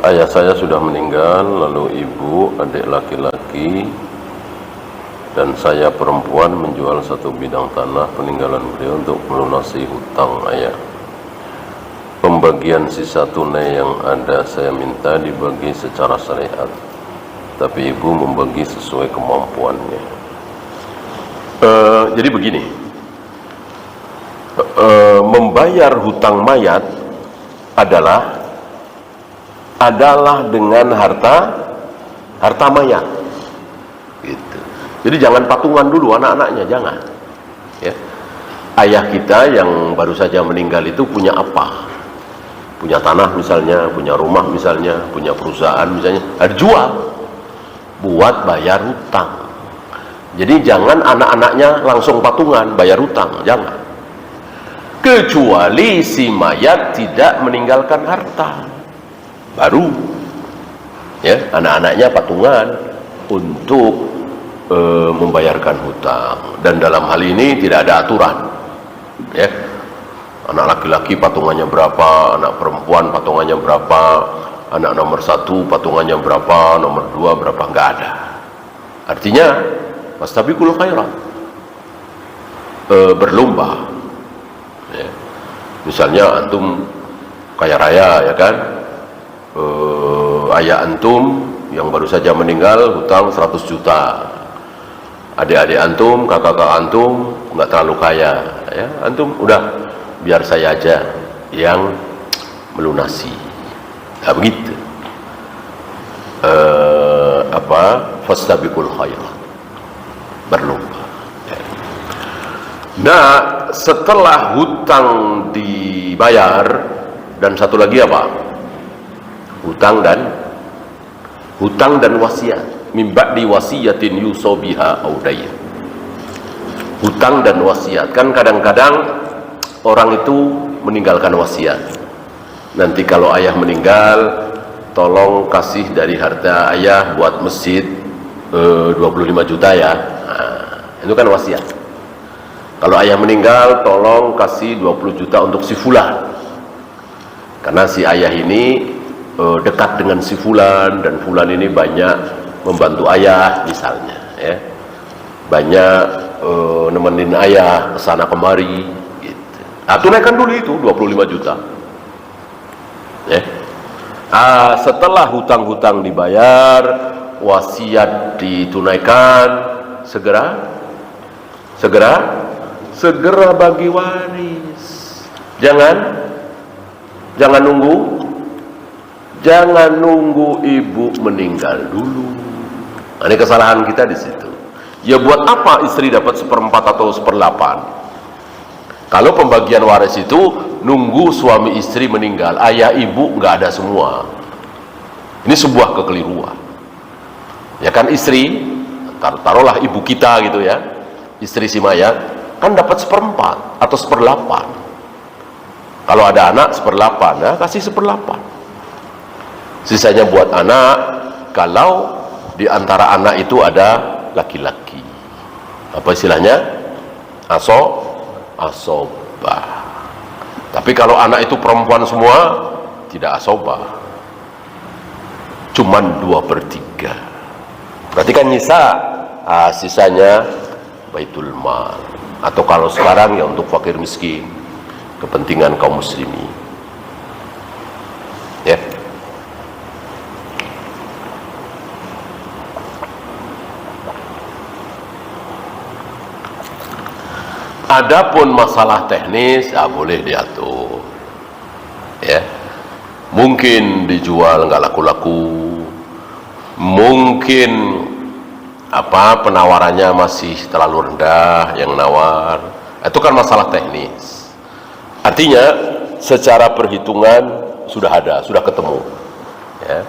Ayah saya sudah meninggal, lalu ibu, adik laki-laki, dan saya perempuan menjual satu bidang tanah peninggalan beliau untuk melunasi hutang ayah. Pembagian sisa tunai yang ada saya minta dibagi secara syariat, tapi ibu membagi sesuai kemampuannya. Jadi begini, membayar hutang mayat adalah dengan harta mayat gitu. Jadi jangan patungan dulu anak-anaknya, jangan ya. Ayah kita yang baru saja meninggal itu punya apa? Punya tanah misalnya, punya rumah misalnya, punya perusahaan misalnya, harus jual buat bayar hutang. Jadi jangan anak-anaknya langsung patungan bayar hutang, jangan, kecuali si mayat tidak meninggalkan harta, baru ya anak-anaknya patungan untuk membayarkan hutang. Dan dalam hal ini tidak ada aturan ya, anak laki-laki patungannya berapa, anak perempuan patungannya berapa, anak nomor 1 patungannya berapa, nomor 2 berapa, nggak ada. Artinya fastabiqul khairat, berlomba ya. Misalnya antum kaya raya ya kan, ayah antum yang baru saja meninggal hutang 100 juta, adik-adik antum, kakak-kakak antum nggak terlalu kaya ya, antum udah biar saya aja yang melunasi. Nah, begitu. Fastabiqul khairat, berlomba ya. Nah, setelah hutang dibayar, dan satu lagi apa? Hutang dan wasiat. Min ba'di wasiyatin yusobiha audain. Hutang dan wasiat. Kan kadang-kadang orang itu meninggalkan wasiat. Nanti kalau ayah meninggal, tolong kasih dari harta ayah buat masjid 25 juta ya. Nah, itu kan wasiat. Kalau ayah meninggal, tolong kasih 20 juta untuk si fulan. Karena si ayah ini dekat dengan si fulan, dan fulan ini banyak membantu ayah misalnya ya, banyak nemenin ayah kesana kemari gitu. Tunaikan dulu itu 25 juta ya. Setelah hutang-hutang dibayar, wasiat ditunaikan, segera bagi waris. Jangan nunggu ibu meninggal dulu. Nah, ini kesalahan kita di situ. Ya buat apa istri dapat 1/4 atau 1/8? Kalau pembagian waris itu nunggu suami istri meninggal, ayah ibu nggak ada semua. Ini sebuah kekeliruan. Ya kan, istri, taruhlah ibu kita gitu ya, istri si mayat kan dapat 1/4 atau 1/8. Kalau ada anak 1/8, ya kasih 1/8. Sisanya buat anak, kalau di antara anak itu ada laki-laki. Apa istilahnya? Asobah. Tapi kalau anak itu perempuan semua, tidak asobah. Cuman 2/3. Berarti kan nyisa, sisanya baitul mal. Atau kalau sekarang ya untuk fakir miskin, kepentingan kaum muslimin. Ya. Adapun masalah teknis, boleh diatur. Ya. Mungkin dijual nggak laku-laku, mungkin penawarannya masih terlalu rendah yang nawar. Itu kan masalah teknis. Artinya secara perhitungan sudah ada, sudah ketemu ya.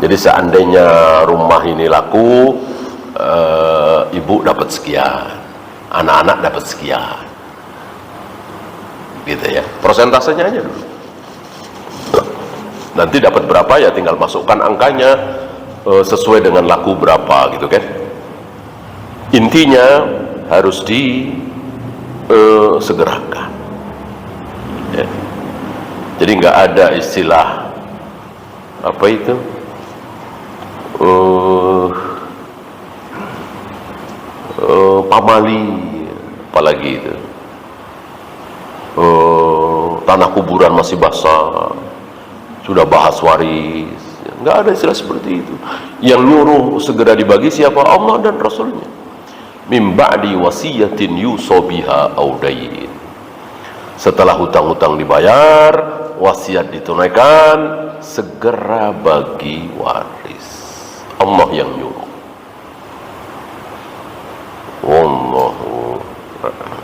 Jadi seandainya rumah ini laku, ibu dapat sekian, anak-anak dapat sekian gitu ya, persentasenya aja dulu. Nanti dapat berapa ya tinggal masukkan angkanya sesuai dengan laku berapa gitu kan. Intinya harus disegerakan ya. Jadi nggak ada istilah apa itu? Pamali, apalagi itu. Tanah kuburan masih basah, sudah bahas waris. Nggak ada istilah seperti itu. Yang nyuruh segera dibagi siapa? Allah dan Rasulnya. Min ba'di wasiyatin yusobiha audayin. Setelah hutang-hutang dibayar, wasiat ditunaikan, segera bagi waris. Allah yang nyuruh. Wallahu a'lam.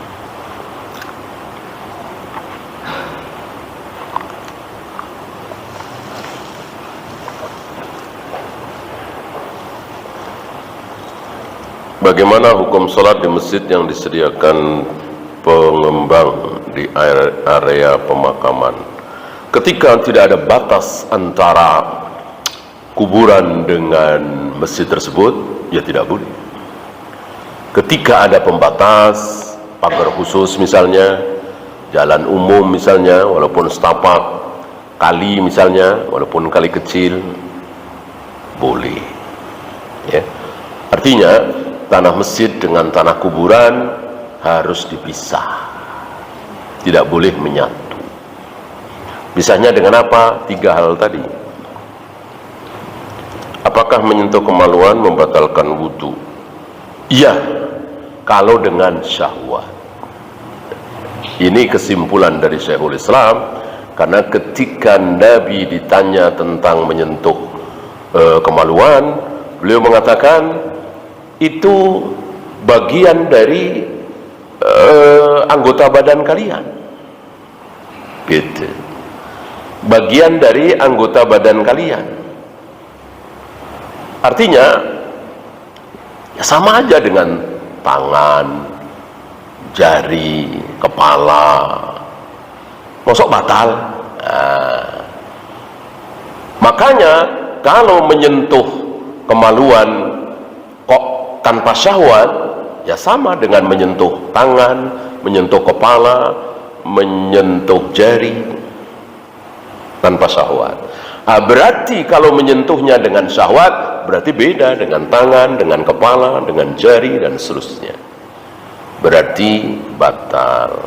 Bagaimana hukum sholat di masjid yang disediakan pengembang di area pemakaman? Ketika tidak ada batas antara kuburan dengan masjid tersebut, ya tidak boleh. Ketika ada pembatas, pagar khusus misalnya, jalan umum misalnya, walaupun setapak, kali misalnya, walaupun kali kecil, boleh. Ya. Artinya, tanah masjid dengan tanah kuburan harus dipisah, tidak boleh menyatu. Pisahnya dengan apa? 3 hal tadi. Apakah menyentuh kemaluan membatalkan wudhu? Iya, kalau dengan syahwat. Ini kesimpulan dari Syekhul Islam, karena ketika Nabi ditanya tentang menyentuh kemaluan, beliau mengatakan itu bagian dari anggota badan kalian, gitu. Bagian dari anggota badan kalian. Artinya ya sama aja dengan tangan, jari, kepala. Mosok batal? Nah, makanya kalau menyentuh kemaluan kok tanpa syahwat, ya sama dengan menyentuh tangan, menyentuh kepala, menyentuh jari tanpa syahwat. Berarti kalau menyentuhnya dengan syahwat, berarti beda dengan tangan, dengan kepala, dengan jari, dan seterusnya. Berarti batal.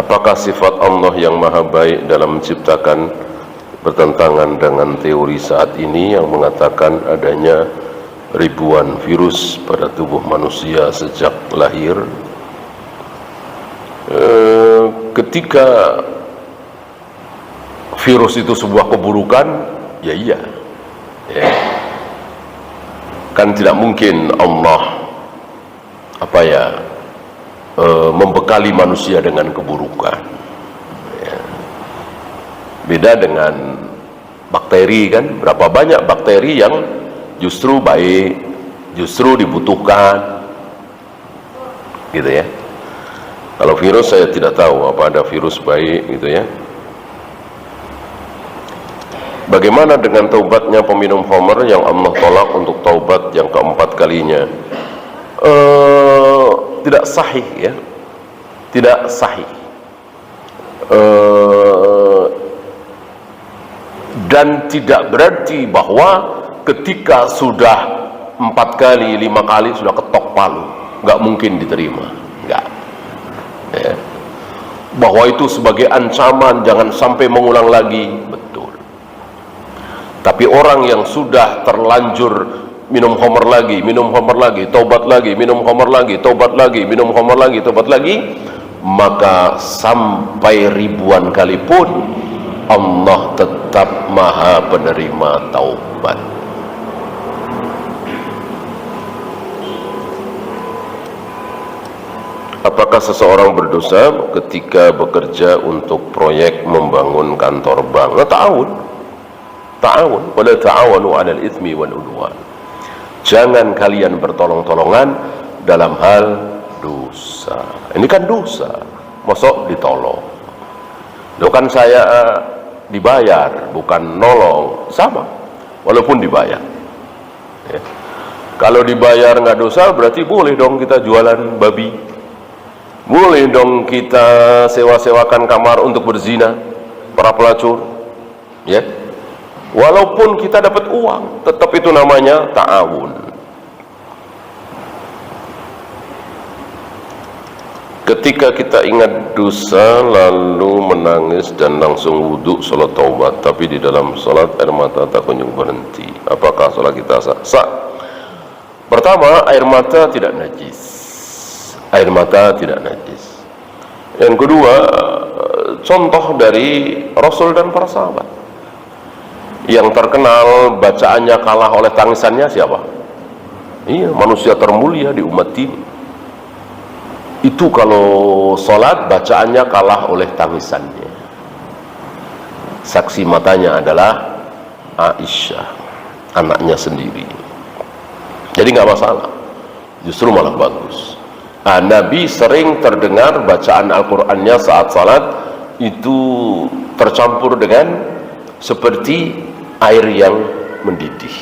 Apakah sifat Allah yang maha baik dalam menciptakan bertentangan dengan teori saat ini yang mengatakan adanya ribuan virus pada tubuh manusia sejak lahir? Ketika virus itu sebuah keburukan, ya iya. Ya. Kan tidak mungkin Allah membekali manusia dengan keburukan. Ya. Beda dengan bakteri, kan berapa banyak bakteri yang justru baik, justru dibutuhkan, gitu ya. Kalau virus saya tidak tahu apa ada virus baik, gitu ya. Bagaimana dengan taubatnya peminum khamr yang Allah tolak untuk taubat yang keempat kalinya? Tidak sahih, ya, tidak sahih. Dan tidak berarti bahwa ketika sudah 4 kali, 5 kali sudah ketok palu, nggak mungkin diterima, nggak. Ya. Bahwa itu sebagai ancaman jangan sampai mengulang lagi, betul. Tapi orang yang sudah terlanjur minum khamr lagi, taubat lagi, minum khamr lagi, taubat lagi, minum khamr lagi, taubat lagi, maka sampai ribuan kali pun Allah tetap maha penerima taubat. Apakah seseorang berdosa ketika bekerja untuk proyek membangun kantor bank? Ta'awun wala ta'awanu 'alal itsmi wal 'udwan. Jangan kalian bertolong-tolongan dalam hal dosa. Ini kan dosa, mosok ditolong. Loh, kan saya dibayar, bukan nolong, sama, walaupun dibayar. Ya. Kalau dibayar nggak dosa, berarti boleh dong kita jualan babi. Boleh dong kita sewa-sewakan kamar untuk berzina, para pelacur, ya. Walaupun kita dapat uang, tetap itu namanya ta'awun. Ketika kita ingat dosa lalu menangis dan langsung wudhu salat taubat, tapi di dalam salat air mata tak kunjung berhenti, apakah salat kita sah? Sah. Pertama, air mata tidak najis. Air mata tidak najis. Yang kedua, contoh dari Rasul dan para sahabat. Yang terkenal bacaannya kalah oleh tangisannya siapa? Iya, manusia termulia di umat ini. Itu kalau sholat bacaannya kalah oleh tangisannya. Saksi matanya adalah Aisyah, anaknya sendiri. Jadi nggak masalah, justru malah bagus. Nabi sering terdengar bacaan Al-Qur'annya saat salat itu tercampur dengan seperti air yang mendidih,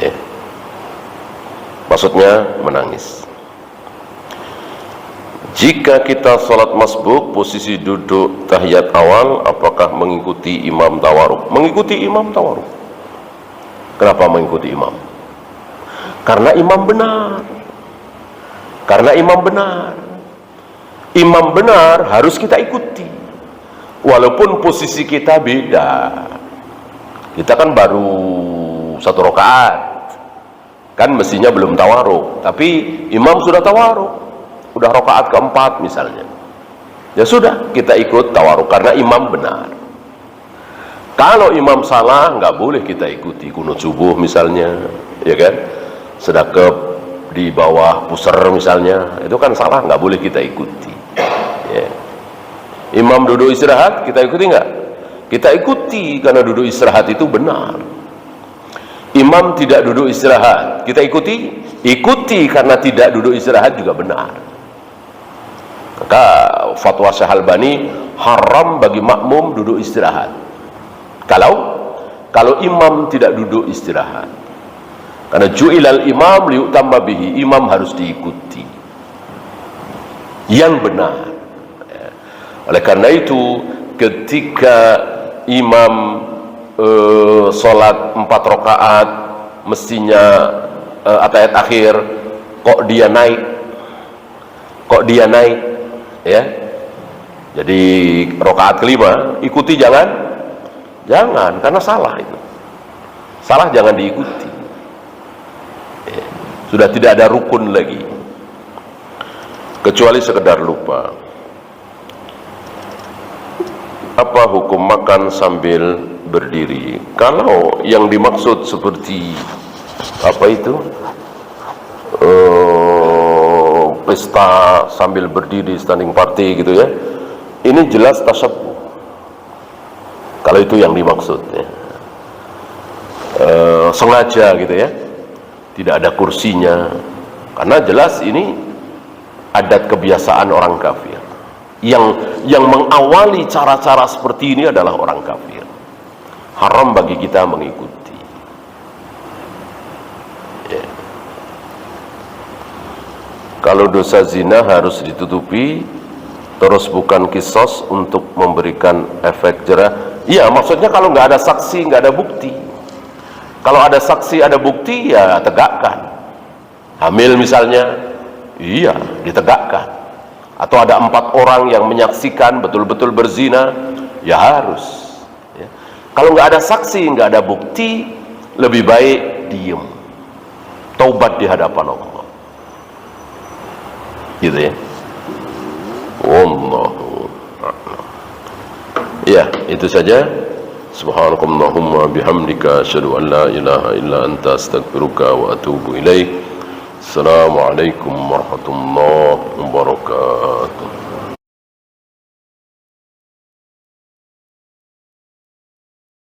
ya. Maksudnya menangis. Jika kita salat masbuk, posisi duduk tahiyat awal, apakah mengikuti imam tawarruk? Mengikuti imam tawarruk. Kenapa mengikuti imam? Karena imam benar. Karena imam benar. Imam benar harus kita ikuti. Walaupun posisi kita beda. Kita kan baru 1 rakaat. Kan mestinya belum tawarruk, tapi imam sudah tawarruk. Udah rakaat keempat misalnya. Ya sudah, kita ikut tawarruk karena imam benar. Kalau imam salah, nggak boleh kita ikuti. Kunut subuh misalnya, ya kan? Sedekap di bawah pusar misalnya, itu kan salah, nggak boleh kita ikuti, ya. Imam duduk istirahat, kita ikuti nggak? Kita ikuti karena duduk istirahat itu benar. Imam tidak duduk istirahat, kita ikuti? Ikuti karena tidak duduk istirahat juga benar. Maka fatwa Syekh Albani, haram bagi makmum duduk istirahat kalau imam tidak duduk istirahat. Karena ju'ilal imam liyutamma bihi, imam harus diikuti yang benar, ya. Oleh karena itu ketika imam sholat 4 rakaat mestinya atayat akhir, kok dia naik, ya. Jadi rakaat kelima ikuti, jangan karena salah itu. Salah jangan diikuti. Sudah tidak ada rukun lagi, kecuali sekedar lupa. Apa hukum makan sambil berdiri? Kalau yang dimaksud seperti apa itu, pesta sambil berdiri, standing party gitu ya, ini jelas tasyabbuh. Kalau itu yang dimaksud, ya. Sengaja gitu ya, tidak ada kursinya, karena jelas ini adat kebiasaan orang kafir. Yang mengawali cara-cara seperti ini adalah orang kafir. Haram bagi kita mengikuti, ya. Kalau dosa zina harus ditutupi, terus bukan kisos untuk memberikan efek jerah. Iya, maksudnya kalau nggak ada saksi, nggak ada bukti. Kalau ada saksi, ada bukti, ya tegakkan. Hamil misalnya, iya, ditegakkan. Atau ada 4 orang yang menyaksikan betul-betul berzina, ya harus, ya. Kalau nggak ada saksi, nggak ada bukti, lebih baik diem, taubat di hadapan Allah, gitu ya. Wallahu a'lam. Ya, itu saja. Subhanakallahumma bihamdika asyhadu an la ilaha illa anta astaghfiruka wa atubu ilaik. Assalamualaikum warahmatullahi wabarakatuh.